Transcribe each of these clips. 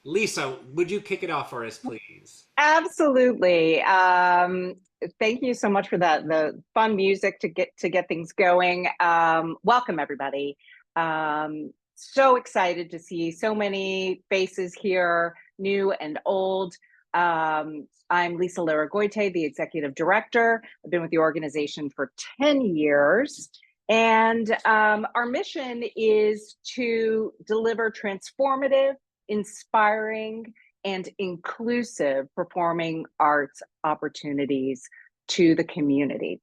Lisa, would you kick it off for us, please? Absolutely. Thank you so much for that. The fun music to get things going. Welcome everybody. So excited to see so many faces here, new and old. I'm Lisa Laragoite, the executive director. I've been with the organization for 10 years. And our mission is to deliver transformative, inspiring, and inclusive performing arts opportunities to the community.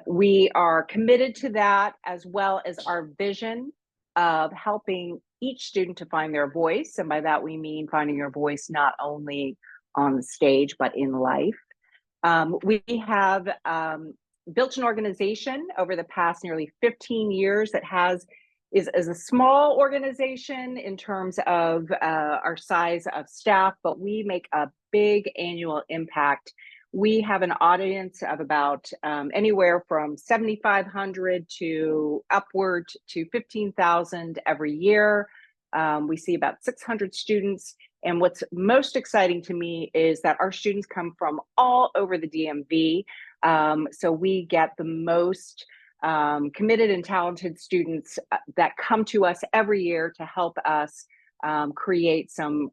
We are committed to that, as well as our vision of helping each student to find their voice. And by that, we mean finding your voice not only on the stage, but in life. We have built an organization over the past nearly 15 years that is a small organization in terms of our size of staff, but we make a big annual impact. We have an audience of about anywhere from 7,500 to upward to 15,000 every year. We see about 600 students. And what's most exciting to me is that our students come from all over the DMV. So we get the most committed and talented students that come to us every year to help us create some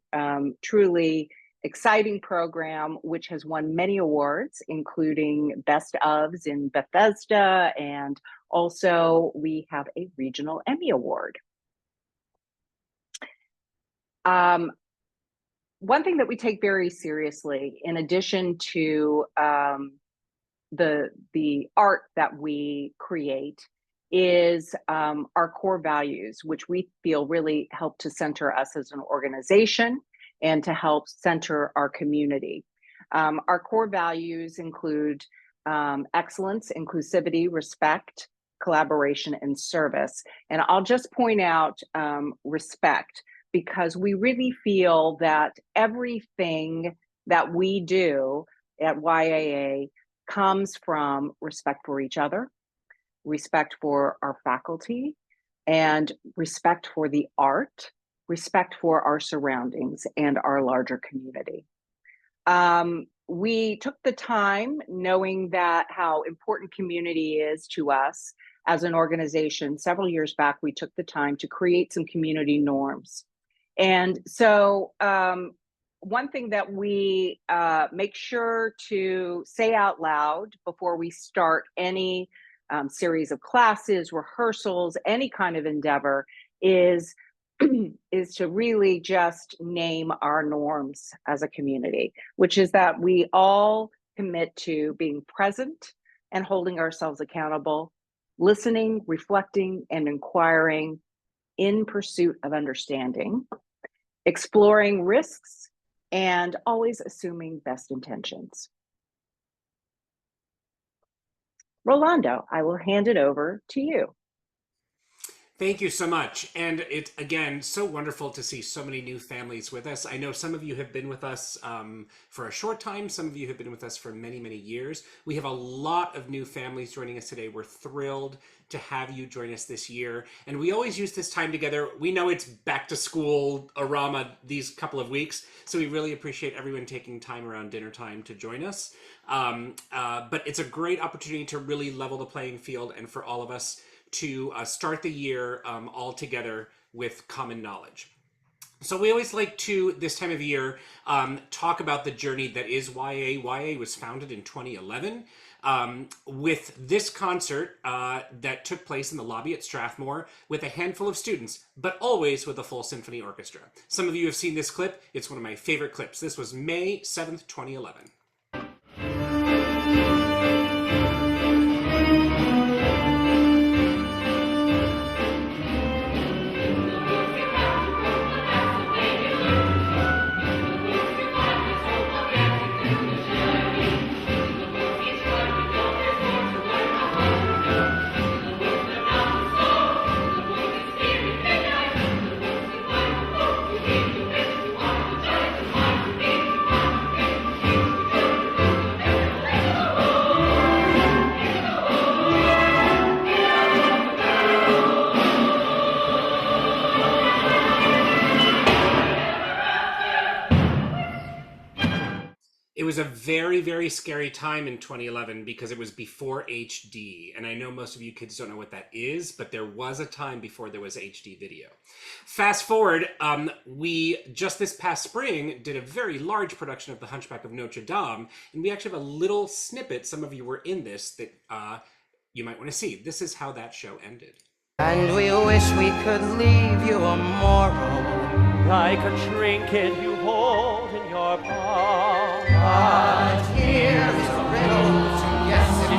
truly exciting program, which has won many awards, including Best ofs in Bethesda, and also we have a regional Emmy Award. One thing that we take very seriously, in addition to the art that we create, is our core values, which we feel really help to center us as an organization and to help center our community. Our core values include excellence, inclusivity, respect, collaboration, and service. And I'll just point out respect, because we really feel that everything that we do at YAA comes from respect for each other, respect for our faculty, and respect for the art, respect for our surroundings and our larger community. We took the time, knowing that how important community is to us as an organization. Several years back, we took the time to create some community norms. And so one thing that we make sure to say out loud before we start any series of classes, rehearsals, any kind of endeavor is to really just name our norms as a community, which is that we all commit to being present and holding ourselves accountable, listening, reflecting, and inquiring in pursuit of understanding, exploring risks, and always assuming best intentions. Rolando, I will hand it over to you. Thank you so much. And it's, again, so wonderful to see so many new families with us. I know some of you have been with us for a short time. Some of you have been with us for many, many years. We have a lot of new families joining us today. We're thrilled to have you join us this year. And we always use this time together. We know it's back to school arama these couple of weeks, so we really appreciate everyone taking time around dinner time to join us. But it's a great opportunity to really level the playing field and for all of us to start the year all together with common knowledge. So we always like to, this time of year, talk about the journey that is YAA. YAA was founded in 2011 with this concert that took place in the lobby at Strathmore with a handful of students, but always with a full symphony orchestra. Some of you have seen this clip. It's one of my favorite clips. This was May 7th, 2011. It was a very, very scary time in 2011 because it was before HD. And I know most of you kids don't know what that is, but there was a time before there was HD video. Fast forward, we just this past spring did a very large production of The Hunchback of Notre Dame. And we actually have a little snippet, some of you were in this, that you might want to see. This is how that show ended. And we wish we could leave you a moral, like a trinket you hold in your palm. but here's a riddle to guess if you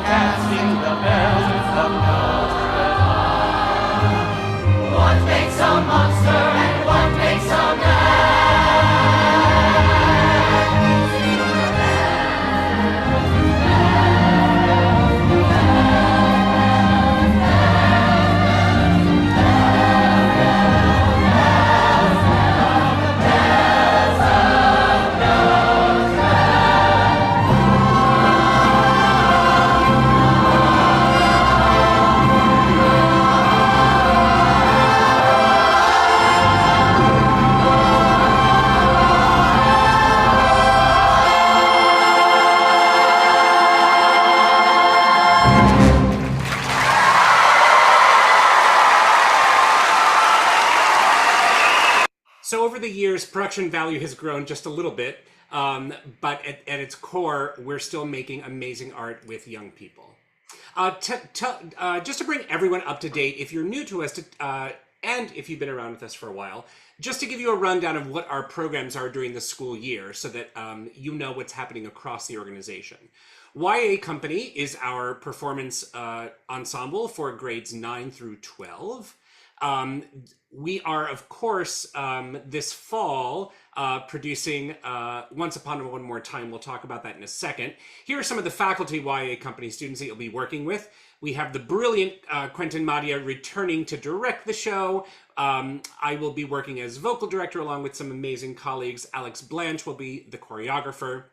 casting the bells of Notre Dame. What makes a monster and what makes a man? So over the years, production value has grown just a little bit, but at its core, we're still making amazing art with young people. Just to bring everyone up to date, if you're new to us, and if you've been around with us for a while, just to give you a rundown of what our programs are during the school year so that you know what's happening across the organization. YAACompany is our performance ensemble for grades 9 through 12. We are, of course, this fall producing Once Upon One More Time. We'll talk about that in a second. Here are some of the faculty YAACompany students that you'll be working with. We have the brilliant Quentin Madia returning to direct the show. I will be working as vocal director along with some amazing colleagues. Alex Blanche will be the choreographer.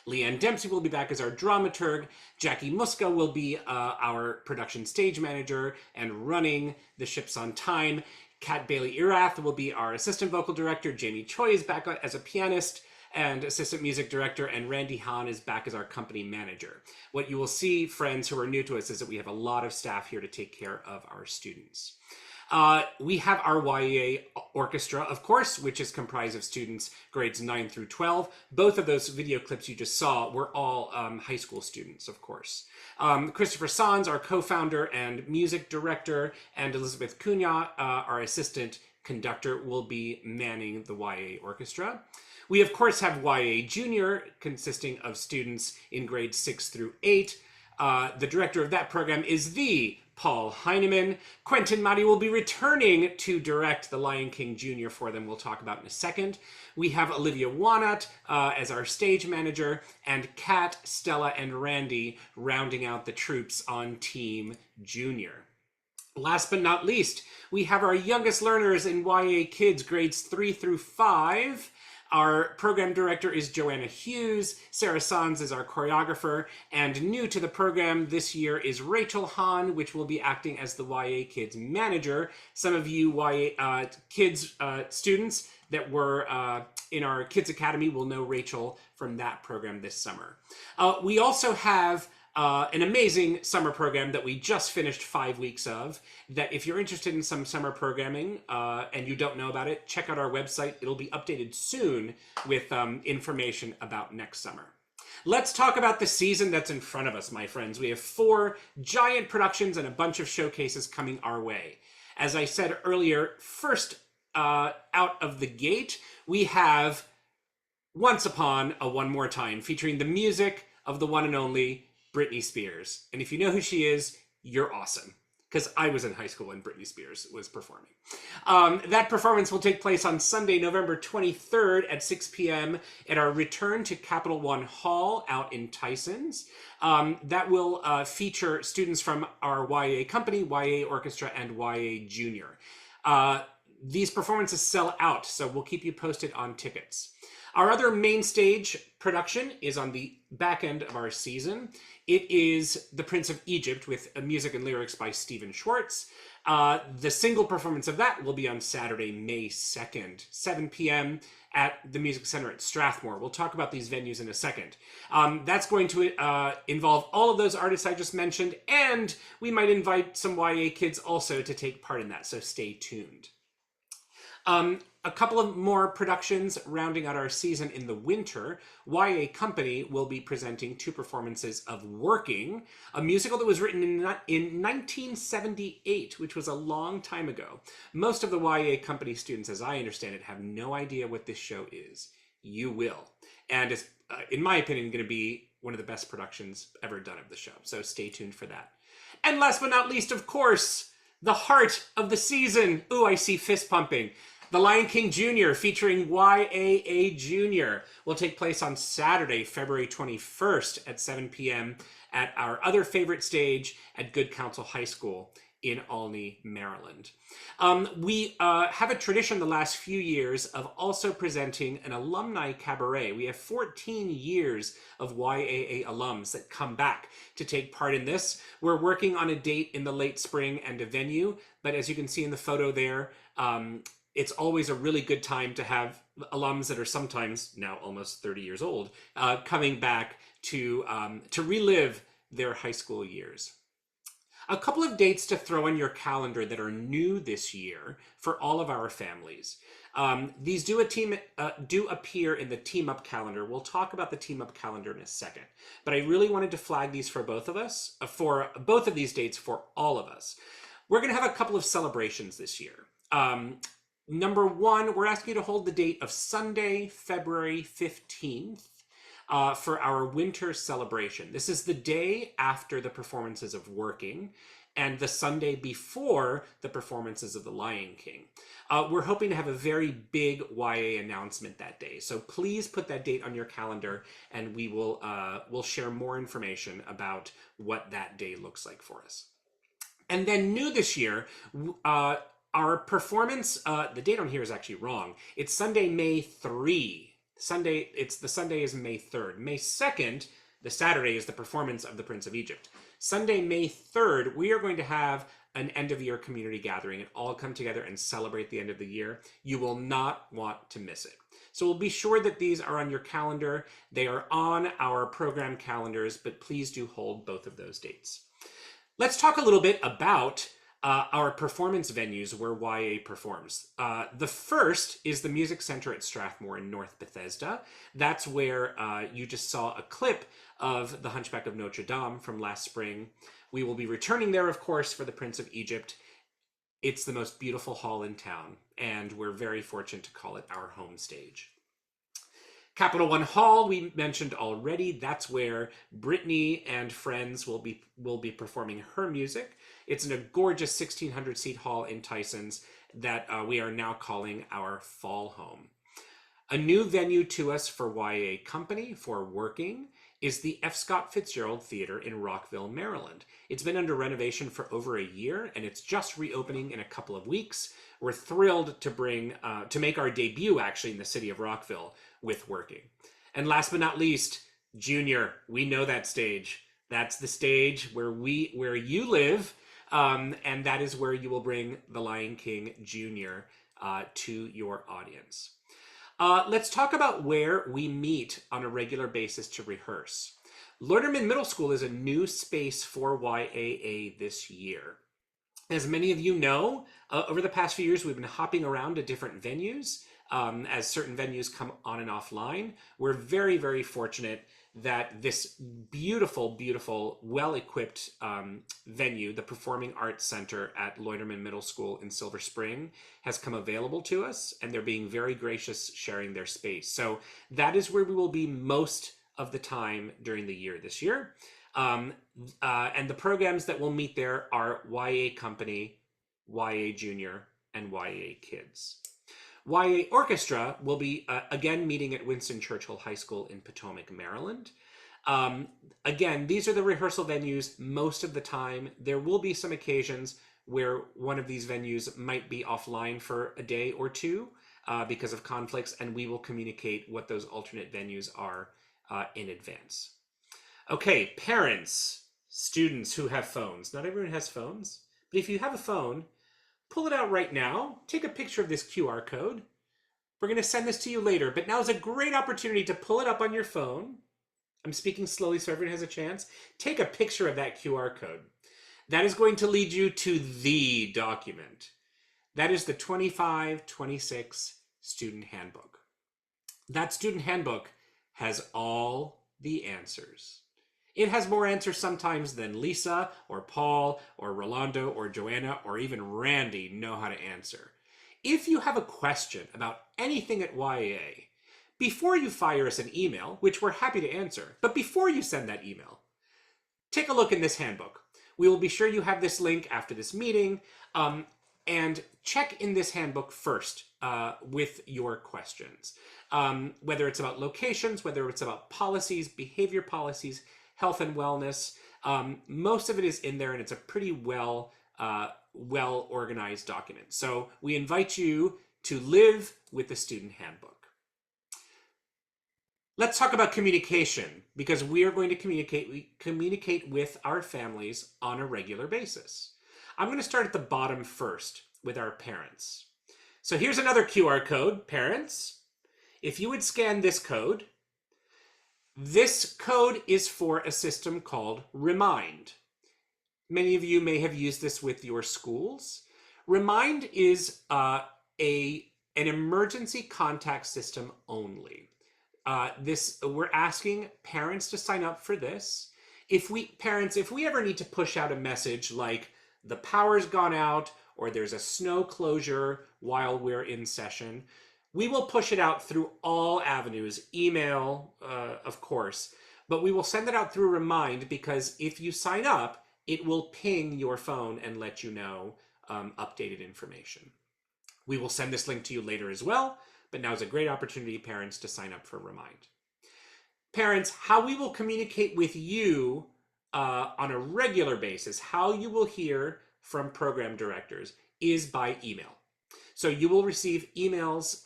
Leanne Dempsey will be back as our dramaturg. Jackie Muska will be our production stage manager and running the ships on time. Kat Bailey-Irath will be our assistant vocal director. Jamie Choi is back as a pianist and assistant music director, and Randy Hahn is back as our company manager. What you will see, friends who are new to us, is that we have a lot of staff here to take care of our students. We have our YAAOrchestra, of course, which is comprised of students grades 9 through 12. Both of those video clips you just saw were all high school students, of course. Christopher Sanz, our co-founder and music director, and Elizabeth Cunha, our assistant conductor, will be manning the YAAOrchestra. We, of course, have YAAJunior, consisting of students in grades 6 through 8. The director of that program is the Paul Heineman. Quentin Madia will be returning to direct The Lion King Jr. for them. We'll talk about in a second. We have Olivia Wanat as our stage manager, and Kat, Stella, and Randy rounding out the troops on Team Junior. Last but not least, we have our youngest learners in YAAKids, grades 3 through 5. Our program director is Joanna Hughes. Sarah Sanz is our choreographer. And new to the program this year is Rachel Hahn, which will be acting as the YAAKids manager. Some of you YAAKids students that were in our Kids Academy will know Rachel from that program this summer. We also have an amazing summer program that we just finished 5 weeks of, that if you're interested in some summer programming and you don't know about it, check out our website. It'll be updated soon with information about next summer. Let's talk about the season that's in front of us, my friends. We have 4 giant productions and a bunch of showcases coming our way. As I said earlier, first out of the gate, we have Once Upon a One More Time, featuring the music of the one and only Britney Spears. And if you know who she is, you're awesome. Because I was in high school when Britney Spears was performing. That performance will take place on Sunday, November 23rd at 6 p.m. at our Return to Capital One Hall out in Tysons. That will feature students from our YAACompany, YAAOrchestra, and YAAJunior. These performances sell out, so we'll keep you posted on tickets. Our other main stage production is on the back end of our season. It is The Prince of Egypt with music and lyrics by Stephen Schwartz. The single performance of that will be on Saturday, May 2nd, 7 p.m. at the Music Center at Strathmore. We'll talk about these venues in a second. That's going to involve all of those artists I just mentioned, and we might invite some YA kids also to take part in that, so stay tuned. A couple of more productions rounding out our season in the winter. YAACompany will be presenting 2 performances of Working, a musical that was written in 1978, which was a long time ago. Most of the YAACompany students, as I understand it, have no idea what this show is. You will. And it's, in my opinion, going to be one of the best productions ever done of the show. So stay tuned for that. And last but not least, of course, the heart of the season. Ooh, I see fist pumping. The Lion King Jr. featuring YAAJunior will take place on Saturday, February 21st at 7 p.m. at our other favorite stage at Good Counsel High School in Olney, Maryland. We have a tradition the last few years of also presenting an alumni cabaret. We have 14 years of YAA alums that come back to take part in this. We're working on a date in the late spring and a venue, but as you can see in the photo there, it's always a really good time to have alums that are sometimes now almost 30 years old coming back to relive their high school years. A couple of dates to throw in your calendar that are new this year for all of our families. These do appear in the Team Up calendar. We'll talk about the Team Up calendar in a second, but I really wanted to flag these for both of us, for both of these dates for all of us. We're going to have a couple of celebrations this year. Number 1, we're asking you to hold the date of Sunday, February 15th for our winter celebration. This is the day after the performances of Working and the Sunday before the performances of The Lion King. We're hoping to have a very big YA announcement that day. So please put that date on your calendar and we will we'll share more information about what that day looks like for us. And then new this year, our performance, the date on here is actually wrong. It's Sunday, May 3. The Sunday is May 3rd. May 2nd, the Saturday, is the performance of The Prince of Egypt. Sunday, May 3rd, we are going to have an end-of-year community gathering and all come together and celebrate the end of the year. You will not want to miss it. So we'll be sure that these are on your calendar. They are on our program calendars, but please do hold both of those dates. Let's talk a little bit about our performance venues where YA performs. The first is the Music Center at Strathmore in North Bethesda. That's where you just saw a clip of The Hunchback of Notre Dame from last spring. We will be returning there, of course, for The Prince of Egypt. It's the most beautiful hall in town, and we're very fortunate to call it our home stage. Capital One Hall, we mentioned already. That's where Brittany and friends will be performing her music. It's in a gorgeous 1,600-seat hall in Tysons that we are now calling our fall home. A new venue to us for YAACompany for Working is the F. Scott Fitzgerald Theater in Rockville, Maryland. It's been under renovation for over a year, and it's just reopening in a couple of weeks. We're thrilled to make our debut, actually, in the city of Rockville with Working. And last but not least, Junior. We know that stage. That's the stage where you live, and that is where you will bring The Lion King Jr. To your audience. Let's talk about where we meet on a regular basis to rehearse. Loiterman Middle School is a new space for YAA this year. As many of you know, over the past few years, we've been hopping around to different venues as certain venues come on and offline. We're very, very fortunate that this beautiful, beautiful, well-equipped venue, the Performing Arts Center at Loiterman Middle School in Silver Spring, has come available to us, and they're being very gracious sharing their space. So that is where we will be most of the time during the year this year. And the programs that will meet there are YAACompany, YAAJunior, and YAAKids. YAAOrchestra will be, again, meeting at Winston Churchill High School in Potomac, Maryland. Again, these are the rehearsal venues most of the time. There will be some occasions where one of these venues might be offline for a day or two because of conflicts, and we will communicate what those alternate venues are in advance. Okay, parents, students who have phones. Not everyone has phones, but if you have a phone, pull it out right now. Take a picture of this QR code. We're going to send this to you later, but now is a great opportunity to pull it up on your phone. I'm speaking slowly so everyone has a chance. Take a picture of that QR code. That is going to lead you to the document. That is the 25-26 Student Handbook. That Student Handbook has all the answers. It has more answers sometimes than Lisa or Paul or Rolando or Joanna or even Randy know how to answer. If you have a question about anything at YAA, before you fire us an email, which we're happy to answer, but before you send that email, take a look in this handbook. We will be sure you have this link after this meeting, and check in this handbook first with your questions. Whether it's about locations, whether it's about policies, behavior policies, health and wellness, most of it is in there, and it's a pretty well organized document. So we invite you to live with the Student Handbook. Let's talk about communication, because we are going to communicate with our families on a regular basis. I'm going to start at the bottom first with our parents. So here's another QR code, parents. If you would scan this code is for a system called Remind. Many of you may have used this with your schools. Remind is an emergency contact system only. We're asking parents to sign up for this. If we ever need to push out a message like the power's gone out or there's a snow closure while we're in session, we will push it out through all avenues, email, of course, but we will send it out through Remind, because if you sign up, it will ping your phone and let you know updated information. We will send this link to you later as well, but now is a great opportunity, parents, to sign up for Remind. Parents, how we will communicate with you on a regular basis, how you will hear from program directors, is by email. So you will receive emails,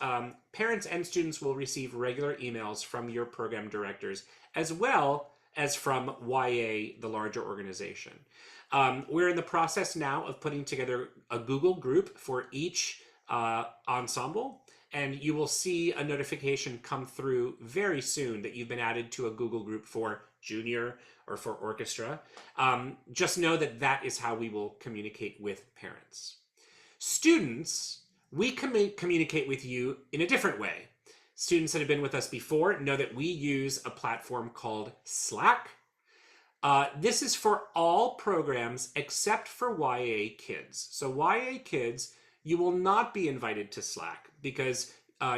parents and students will receive regular emails from your program directors, as well as from YA, the larger organization. We're in the process now of putting together a Google group for each ensemble, and you will see a notification come through very soon that you've been added to a Google group for Junior or for Orchestra. Just know that that is how we will communicate with parents. Students, we communicate with you in a different way. Students that have been with us before know that we use a platform called Slack. This is for all programs except for YAAKids. So YAAKids, you will not be invited to Slack because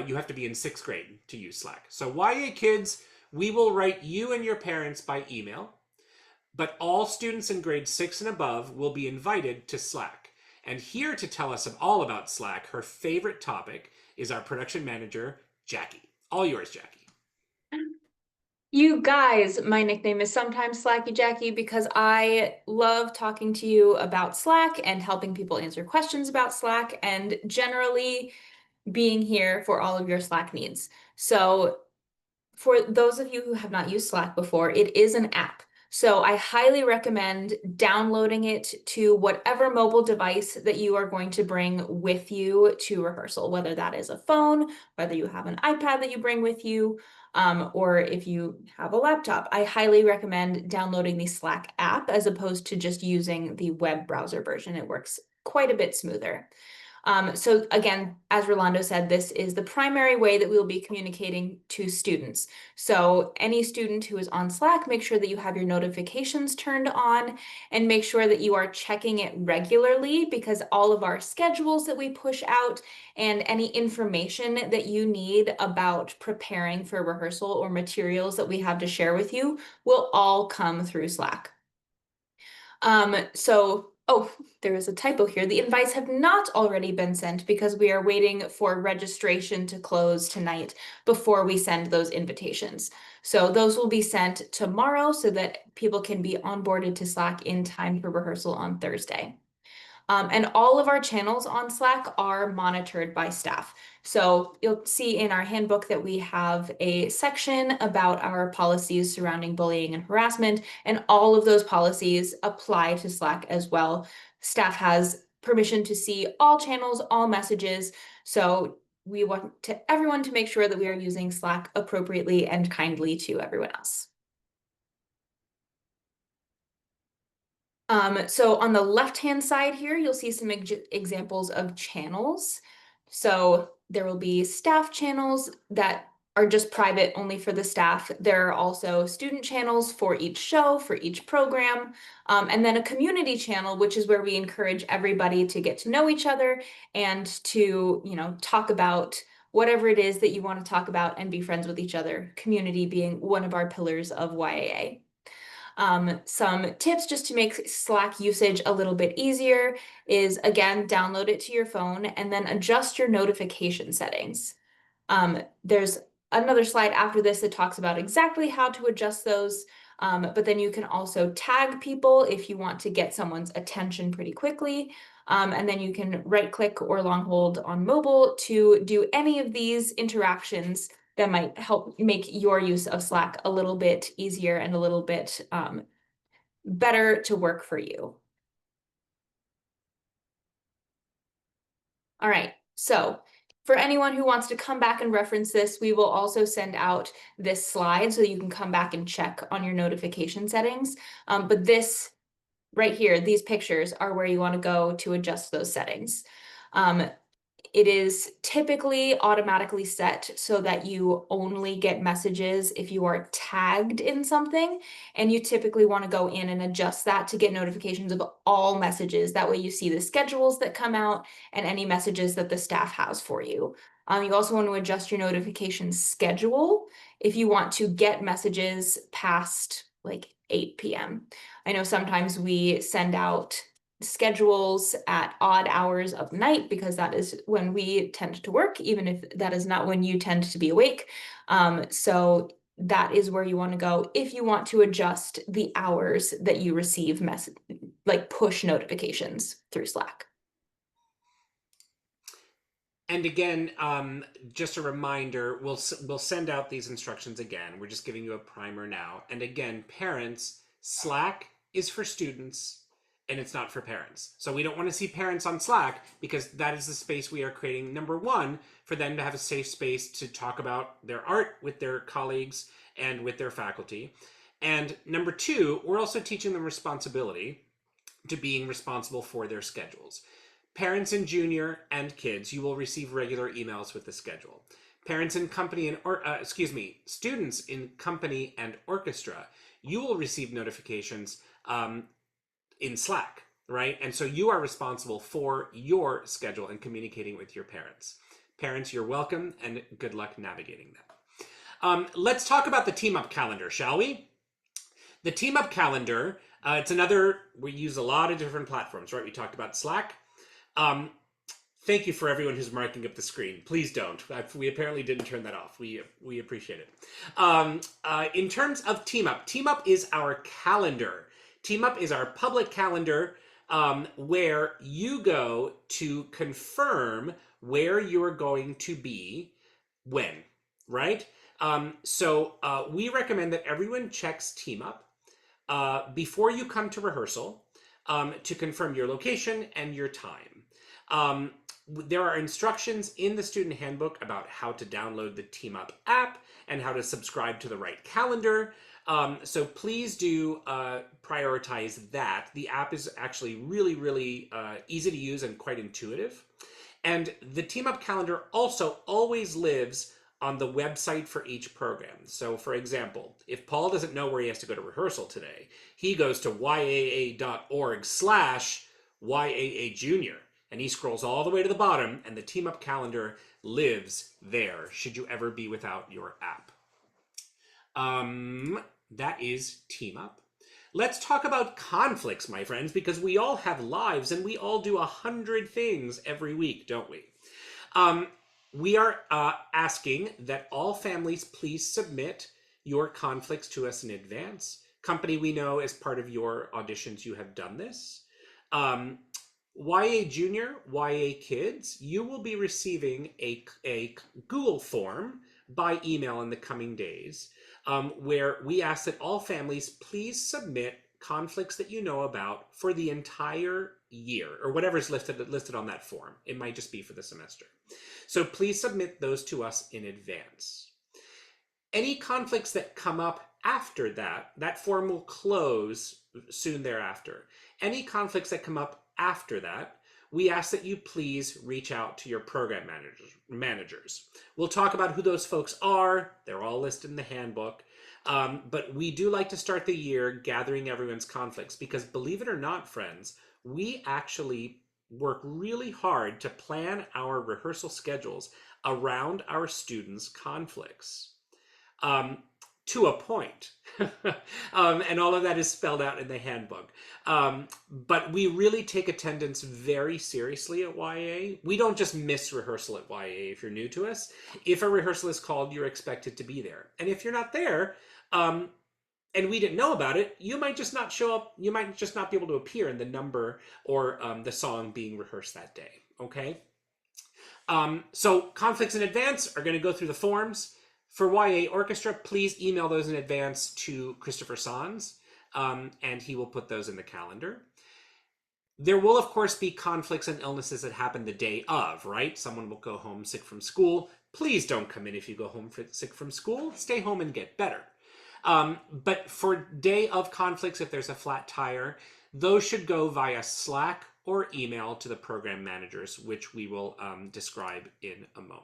you have to be in 6th grade to use Slack. So YAAKids, we will write you and your parents by email, but all students in grade 6 and above will be invited to Slack. And here to tell us all about Slack, her favorite topic, is our production manager, Jackie. All yours, Jackie. You guys, my nickname is sometimes Slacky Jackie because I love talking to you about Slack and helping people answer questions about Slack and generally being here for all of your Slack needs. So for those of you who have not used Slack before, it is an app. So I highly recommend downloading it to whatever mobile device that you are going to bring with you to rehearsal, whether that is a phone, whether you have an iPad that you bring with you, or if you have a laptop. I highly recommend downloading the Slack app as opposed to just using the web browser version. It works quite a bit smoother. So again, as Rolando said, this is the primary way that we'll be communicating to students. So any student who is on Slack, make sure that you have your notifications turned on and make sure that you are checking it regularly, because all of our schedules that we push out and any information that you need about preparing for rehearsal or materials that we have to share with you will all come through Slack. Oh, there is a typo here. The invites have not already been sent because we are waiting for registration to close tonight before we send those invitations. So those will be sent tomorrow so that people can be onboarded to Slack in time for rehearsal on Thursday. And all of our channels on Slack are monitored by staff. So you'll see in our handbook that we have a section about our policies surrounding bullying and harassment, and all of those policies apply to Slack as well. Staff has permission to see all channels, all messages. So we want everyone to make sure that we are using Slack appropriately and kindly to everyone else. So on the left-hand side here, you'll see some examples of channels. So there will be staff channels that are just private only for the staff. There are also student channels for each show, for each program, and then a community channel, which is where we encourage everybody to get to know each other and to, talk about whatever it is that you want to talk about and be friends with each other, community being one of our pillars of YAA. Some tips just to make Slack usage a little bit easier is, again, download it to your phone and then adjust your notification settings. There's another slide after this that talks about exactly how to adjust those, but then you can also tag people if you want to get someone's attention pretty quickly. And then you can right click or long hold on mobile to do any of these interactions that might help make your use of Slack a little bit easier and a little bit better to work for you. All right, so for anyone who wants to come back and reference this, we will also send out this slide so you can come back and check on your notification settings. But this right here, these pictures are where you want to go to adjust those settings. It is typically automatically set so that you only get messages if you are tagged in something, and you typically want to go in and adjust that to get notifications of all messages. That way you see the schedules that come out and any messages that the staff has for you. You also want to adjust your notification schedule if you want to get messages past like 8 p.m. I know sometimes we send out schedules at odd hours of night because that is when we tend to work, even if that is not when you tend to be awake. So that is where you want to go if you want to adjust the hours that you receive push notifications through Slack. And again, just a reminder, we'll send out these instructions again. We're just giving you a primer now. And again, parents, Slack is for students and it's not for parents. So we don't want to see parents on Slack because that is the space we are creating, number one, for them to have a safe space to talk about their art with their colleagues and with their faculty. And number two, we're also teaching them responsibility to being responsible for their schedules. Parents in junior and kids, you will receive regular emails with the schedule. Parents in company and, students in company and orchestra, you will receive notifications in Slack, right? And so you are responsible for your schedule and communicating with your parents. Parents, you're welcome and good luck navigating that. Let's talk about the Team Up calendar, shall we? The Team Up calendar, we use a lot of different platforms, right? We talked about Slack. Thank you for everyone who's marking up the screen. Please don't. We apparently didn't turn that off. We appreciate it. In terms of Team Up is our calendar. Team Up is our public calendar where you go to confirm where you're going to be when, right? So we recommend that everyone checks Team Up before you come to rehearsal to confirm your location and your time. There are instructions in the student handbook about how to download the Team Up app and how to subscribe to the right calendar. So please do prioritize that. The app is actually really, really easy to use and quite intuitive. And the Team Up calendar also always lives on the website for each program. So for example, if Paul doesn't know where he has to go to rehearsal today, he goes to YAA.org/YAAJunior. And he scrolls all the way to the bottom and the Team Up calendar lives there should you ever be without your app. That is Team Up. Let's talk about conflicts, my friends, because we all have lives and we all do 100 things every week, don't we? We are asking that all families please submit your conflicts to us in advance. Company, we know as part of your auditions you have done this. YAAJunior, YAAKids, you will be receiving a Google form by email in the coming days where we ask that all families please submit conflicts that you know about for the entire year or whatever's listed on that form. It might just be for the semester. So please submit those to us in advance. Any conflicts that come up after that, that form will close soon thereafter. Any conflicts that come up after that, we ask that you please reach out to your program managers. We'll talk about who those folks are. They're all listed in the handbook. But we do like to start the year gathering everyone's conflicts because, believe it or not, friends, we actually work really hard to plan our rehearsal schedules around our students' conflicts. To a point. And all of that is spelled out in the handbook. But we really take attendance very seriously at YAA. We don't just miss rehearsal at YAA if you're new to us. If a rehearsal is called, you're expected to be there. And if you're not there, and we didn't know about it, you might just not show up. You might just not be able to appear in the number or the song being rehearsed that day, okay? So conflicts in advance are going to go through the forms. For YAAOrchestra, please email those in advance to Christopher Sanz, and he will put those in the calendar. There will, of course, be conflicts and illnesses that happen the day of, right? Someone will go home sick from school. Please don't come in if you go home sick from school. Stay home and get better. But for day of conflicts, if there's a flat tire, those should go via Slack or email to the program managers, which we will describe in a moment.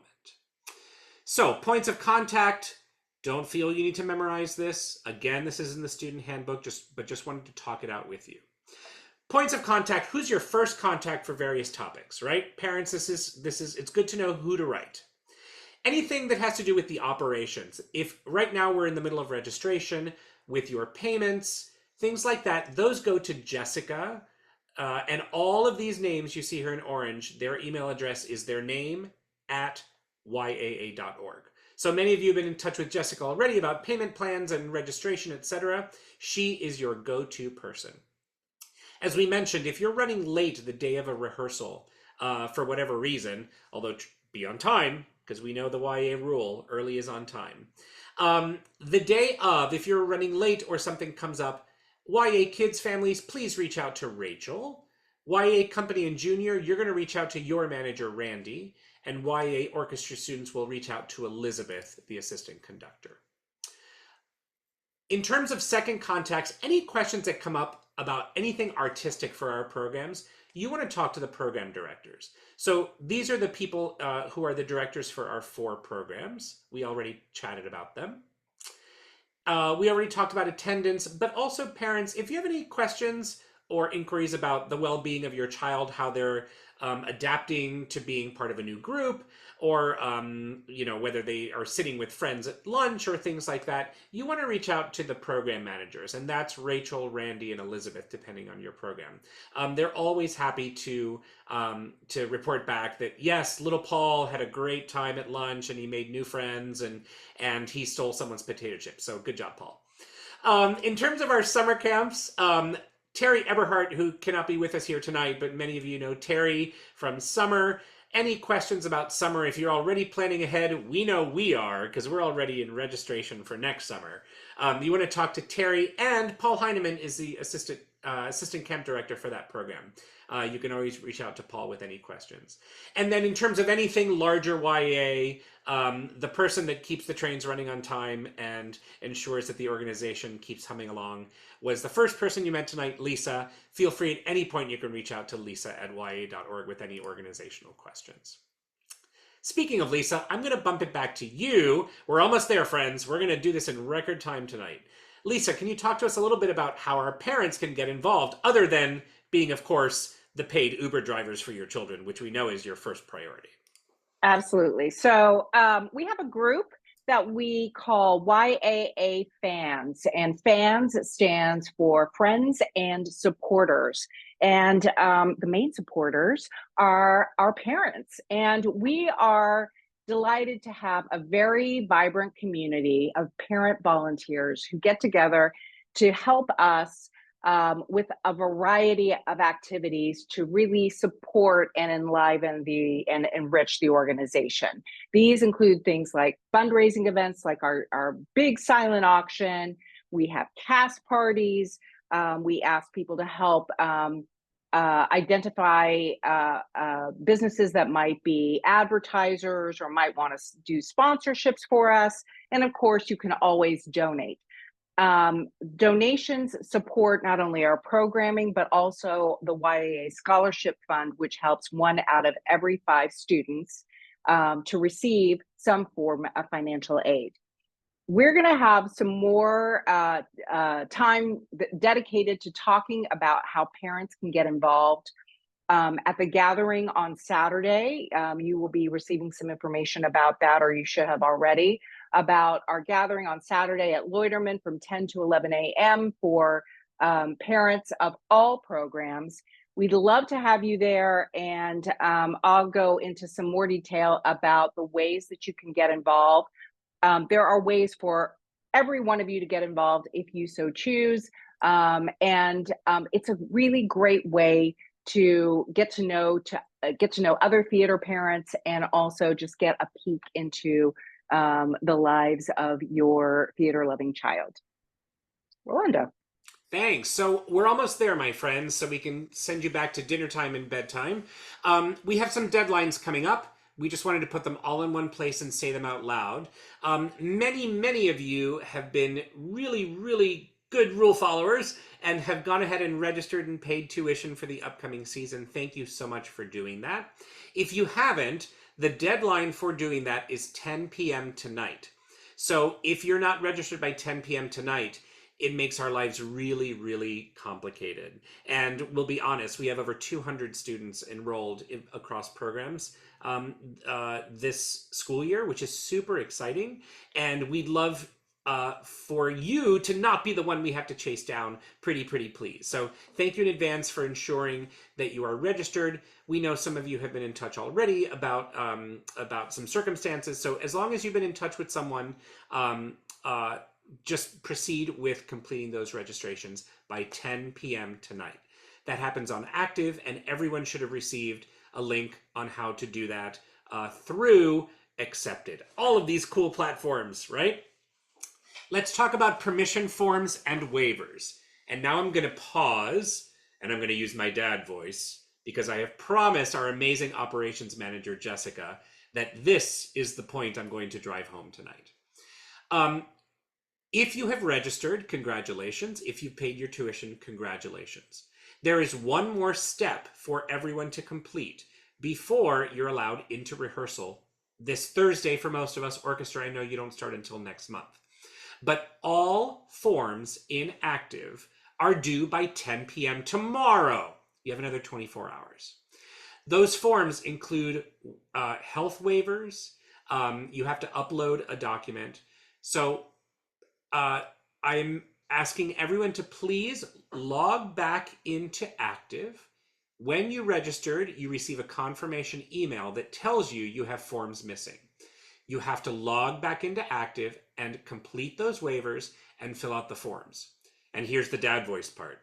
So, points of contact. Don't feel you need to memorize this. Again, this is in the student handbook, but just wanted to talk it out with you. Points of contact. Who's your first contact for various topics, right? Parents, it's good to know who to write. Anything that has to do with the operations. If right now we're in the middle of registration with your payments, things like that, those go to Jessica. And all of these names you see here in orange, their email address is their name at YAA.org. So many of you have been in touch with Jessica already about payment plans and registration, etc. She is your go-to person. As we mentioned, if you're running late the day of a rehearsal for whatever reason, although be on time, because we know the YA rule, early is on time. The day of, if you're running late or something comes up, YAAKids families, please reach out to Rachel. YAACompany and Junior, you're going to reach out to your manager, Randy. And YAAOrchestra students will reach out to Elizabeth, the assistant conductor. In terms of second contacts, any questions that come up about anything artistic for our programs, you want to talk to the program directors. So these are the people who are the directors for our 4 programs. We already chatted about them. We already talked about attendance, but also parents, if you have any questions or inquiries about the well-being of your child, how they're adapting to being part of a new group, or whether they are sitting with friends at lunch or things like that, you want to reach out to the program managers, and that's Rachel, Randy, and Elizabeth, depending on your program. They're always happy to report back that yes, little Paul had a great time at lunch and he made new friends and he stole someone's potato chips. So good job, Paul. In terms of our summer camps, Terry Eberhardt, who cannot be with us here tonight, but many of you know Terry from summer. Any questions about summer? If you're already planning ahead, we know we are, because we're already in registration for next summer. You want to talk to Terry, and Paul Heineman is the assistant camp director for that program. You can always reach out to Paul with any questions. And then in terms of anything larger YA, the person that keeps the trains running on time and ensures that the organization keeps humming along was the first person you met tonight, Lisa. Feel free at any point you can reach out to Lisa at YAA.org with any organizational questions. Speaking of Lisa, I'm going to bump it back to you. We're almost there, friends. We're going to do this in record time tonight. Lisa, can you talk to us a little bit about how our parents can get involved, other than being, of course, the paid Uber drivers for your children, which we know is your first priority? Absolutely. So we have a group that we call YAA Fans, and fans stands for friends and supporters. And the main supporters are our parents. And we are delighted to have a very vibrant community of parent volunteers who get together to help us with a variety of activities to really support and enliven and enrich the organization. These include things like fundraising events, like our big silent auction. We have cast parties. We ask people to help identify businesses that might be advertisers or might want to do sponsorships for us. And of course, you can always donate. Donations support not only our programming, but also the YAA Scholarship Fund, which helps 1 out of every 5 students to receive some form of financial aid. We're going to have some more time dedicated to talking about how parents can get involved. At the gathering on Saturday, you will be receiving some information about that, or you should have already, about our gathering on Saturday at Loiterman from 10 to 11 a.m. for parents of all programs. We'd love to have you there, and I'll go into some more detail about the ways that you can get involved. There are ways for every one of you to get involved if you so choose, and it's a really great way to get to know other theater parents, and also just get a peek into the lives of your theater loving child. Rolando. Thanks. So we're almost there, my friends, so we can send you back to dinner time and bedtime. We have some deadlines coming up. We just wanted to put them all in one place and say them out loud. Many of you have been really good rule followers and have gone ahead and registered and paid tuition for the upcoming season. Thank you so much for doing that. If you haven't, the deadline for doing that is 10 p.m. tonight. So if you're not registered by 10 p.m. tonight, it makes our lives really complicated. And we'll be honest, we have over 200 students enrolled across programs this school year, which is super exciting. And we'd love for you to not be the one we have to chase down, pretty please. So thank you in advance for ensuring that you are registered. We know some of you have been in touch already about some circumstances. So as long as you've been in touch with someone, just proceed with completing those registrations by 10 p.m. tonight. That happens on Active, and everyone should have received a link on how to do that through Accepted. All of these cool platforms, right? Let's talk about permission forms and waivers. And now I'm going to pause, and I'm going to use my dad voice, because I have promised our amazing operations manager, Jessica, that this is the point I'm going to drive home tonight. If you have registered, congratulations. If you've paid your tuition, congratulations. There is one more step for everyone to complete before you're allowed into rehearsal this Thursday. For most of us, orchestra, I know you don't start until next month. But all forms in Active are due by 10 p.m. tomorrow. You have another 24 hours. Those forms include health waivers. You have to upload a document. So I'm asking everyone to please log back into Active. When you registered, you receive a confirmation email that tells you you have forms missing. You have to log back into Active and complete those waivers and fill out the forms. And here's the dad voice part.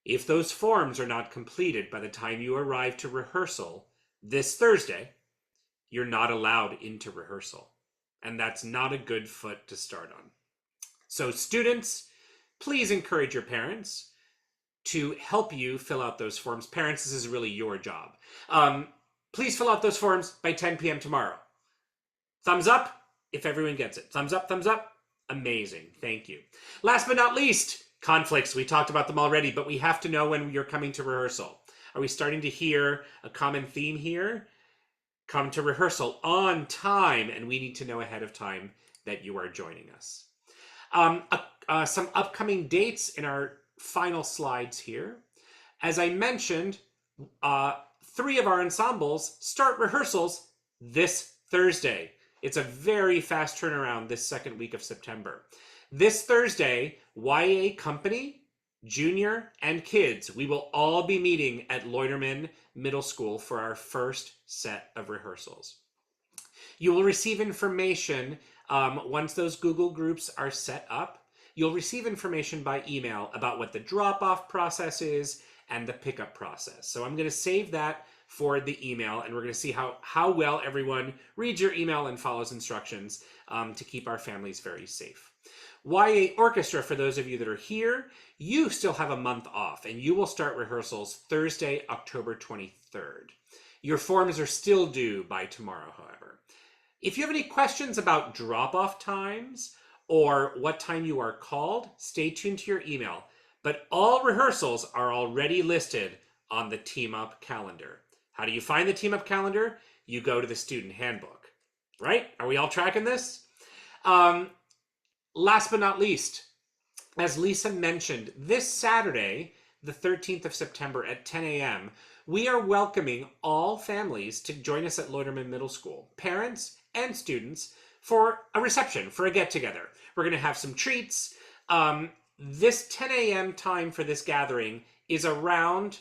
If those forms are not completed by the time you arrive to rehearsal this Thursday, you're not allowed into rehearsal. And that's not a good foot to start on. So students, please encourage your parents to help you fill out those forms. Parents, this is really your job. Please fill out those forms by 10 p.m. tomorrow. Thumbs up if everyone gets it. Thumbs up, thumbs up. Amazing. Thank you. Last but not least, conflicts. We talked about them already, but we have to know when you're coming to rehearsal. Are we starting to hear a common theme here? Come to rehearsal on time, and we need to know ahead of time that you are joining us. Some upcoming dates in our final slides here. As I mentioned, 3 of our ensembles start rehearsals this Thursday. It's a very fast turnaround this second week of September. This Thursday, YAACompany, Junior, and Kids, we will all be meeting at Loiterman Middle School for our first set of rehearsals. You will receive information once those Google groups are set up. You'll receive information by email about what the drop-off process is and the pickup process. So I'm going to save that for the email, and we're going to see how well everyone reads your email and follows instructions to keep our families very safe. YAAOrchestra, for those of you that are here, you still have a month off, and you will start rehearsals Thursday, October 23rd. Your forms are still due by tomorrow, however. If you have any questions about drop-off times or what time you are called, stay tuned to your email. But all rehearsals are already listed on the Team Up calendar. How do you find the Team Up calendar? You go to the student handbook, right? Are we all tracking this? Last but not least, as Lisa mentioned, this Saturday, the 13th of September at 10 a.m., we are welcoming all families to join us at Loiterman Middle School, parents and students, for a reception, for a get-together. We're going to have some treats. This 10 a.m. time for this gathering is around,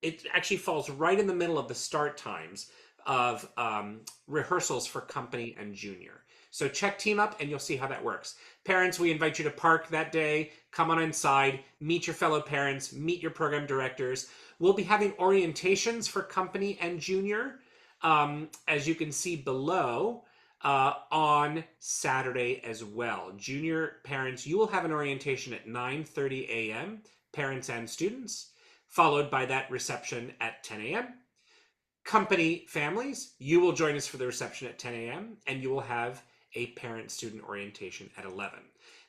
it actually falls right in the middle of the start times of rehearsals for Company and Junior. So check Team Up and you'll see how that works. Parents, we invite you to park that day, come on inside, meet your fellow parents, meet your program directors. We'll be having orientations for Company and Junior, as you can see below, on Saturday as well. Junior parents, you will have an orientation at 9:30 a.m., parents and students, followed by that reception at 10 a.m. Company families, you will join us for the reception at 10 a.m. and you will have a parent-student orientation at 11.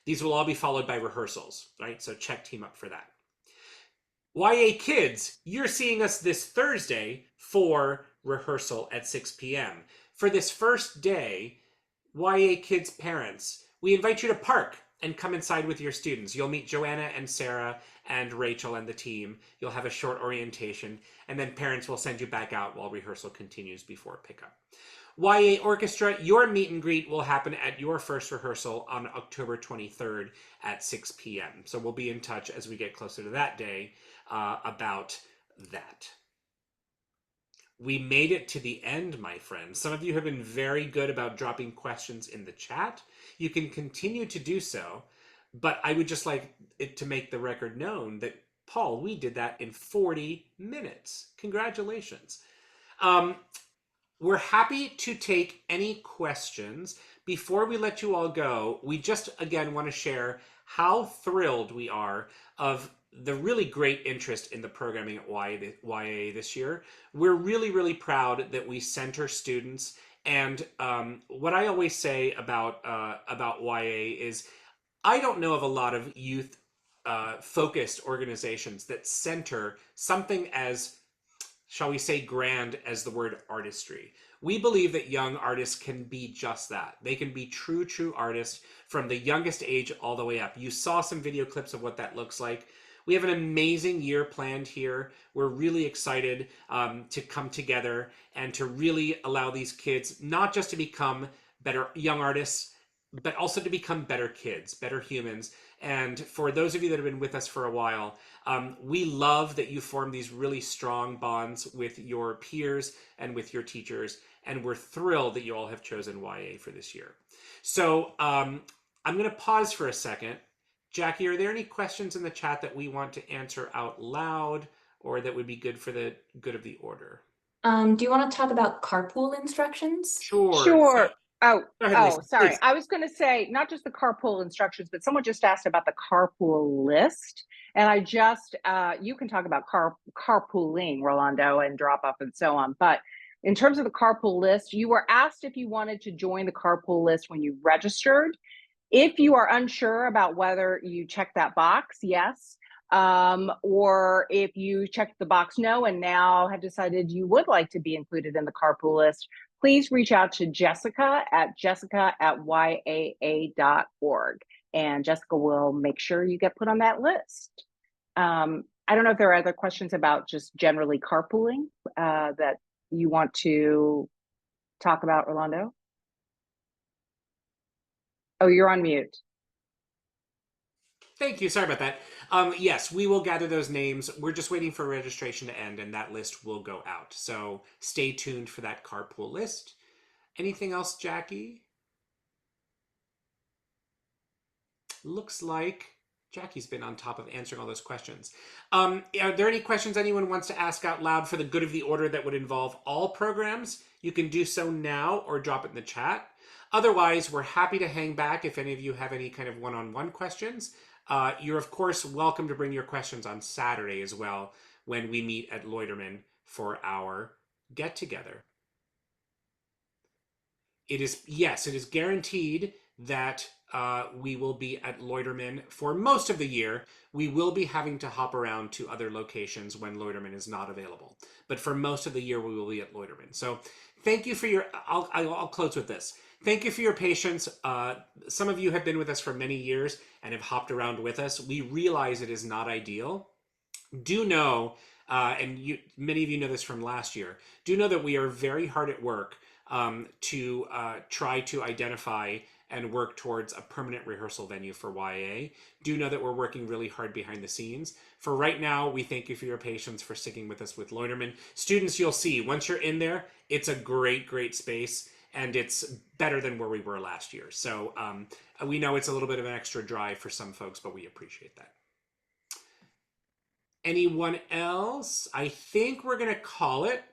These will all be followed by rehearsals, right? So check Team Up for that. YAAKids, you're seeing us this Thursday for rehearsal at 6 p.m. For this first day, YAAKids parents, we invite you to park and come inside with your students. You'll meet Joanna and Sarah and Rachel and the team. You'll have a short orientation, and then parents will send you back out while rehearsal continues before pickup. YAAOrchestra, your meet and greet will happen at your first rehearsal on October 23rd at 6 p.m. So we'll be in touch as we get closer to that day about that. We made it to the end, my friends. Some of you have been very good about dropping questions in the chat. You can continue to do so, but I would just like it to make the record known that, Paul, we did that in 40 minutes. Congratulations. We're happy to take any questions. Before we let you all go, we just, again, want to share how thrilled we are of the really great interest in the programming at YAA this year. We're really, really proud that we center students. And what I always say about YAA is I don't know of a lot of youth focused organizations that center something as, shall we say, grand as the word artistry. We believe that young artists can be just that. They can be true artists from the youngest age all the way up. You saw some video clips of what that looks like. We have an amazing year planned here. We're really excited to come together and to really allow these kids not just to become better young artists, but also to become better kids, better humans. And for those of you that have been with us for a while, we love that you form these really strong bonds with your peers and with your teachers. And we're thrilled that you all have chosen YA for this year. So I'm going to pause for a second. Jackie, are there any questions in the chat that we want to answer out loud or that would be good for the good of the order? Do you want to talk about carpool instructions? Sure. Go ahead, Lisa, Sorry. please. I was going to say not just the carpool instructions, but someone just asked about the carpool list. And I just, you can talk about carpooling, Rolando, and drop off and so on. But in terms of the carpool list, you were asked if you wanted to join the carpool list when you registered. If you are unsure about whether you check that box, yes. Or if you checked the box no and now have decided you would like to be included in the carpool list, please reach out to Jessica at YAA.org, and Jessica will make sure you get put on that list. I don't know if there are other questions about just generally carpooling that you want to talk about, Rolando. Oh, you're on mute. Thank you. Sorry about that. Yes, we will gather those names. We're just waiting for registration to end and that list will go out. So stay tuned for that carpool list. Anything else, Jackie? Looks like Jackie's been on top of answering all those questions. Are there any questions anyone wants to ask out loud for the good of the order that would involve all programs? You can do so now or drop it in the chat. Otherwise, we're happy to hang back if any of you have any kind of one-on-one questions. You're, of course, welcome to bring your questions on Saturday as well when we meet at Loiterman for our get-together. It is guaranteed that we will be at Loiterman for most of the year. We will be having to hop around to other locations when Loiterman is not available. But for most of the year, we will be at Loiterman. So thank you for your, I'll close with this. Thank you for your patience. Some of you have been with us for many years and have hopped around with us. We realize it is not ideal. Do know, and many of you know this from last year, do know that we are very hard at work to try to identify and work towards a permanent rehearsal venue for YAA. Do know that we're working really hard behind the scenes. For right now, we thank you for your patience, for sticking with us with Loiterman. Students, you'll see, once you're in there, it's a great, great space, and it's better than where we were last year. So we know it's a little bit of an extra drive for some folks, but we appreciate that. Anyone else? I think we're gonna call it.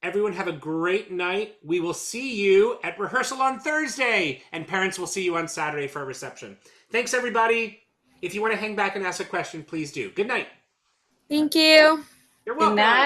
Everyone have a great night. We will see you at rehearsal on Thursday, and parents will see you on Saturday for a reception. Thanks, everybody. If you want to hang back and ask a question, please do. Good night. Thank you. You're Good welcome. night.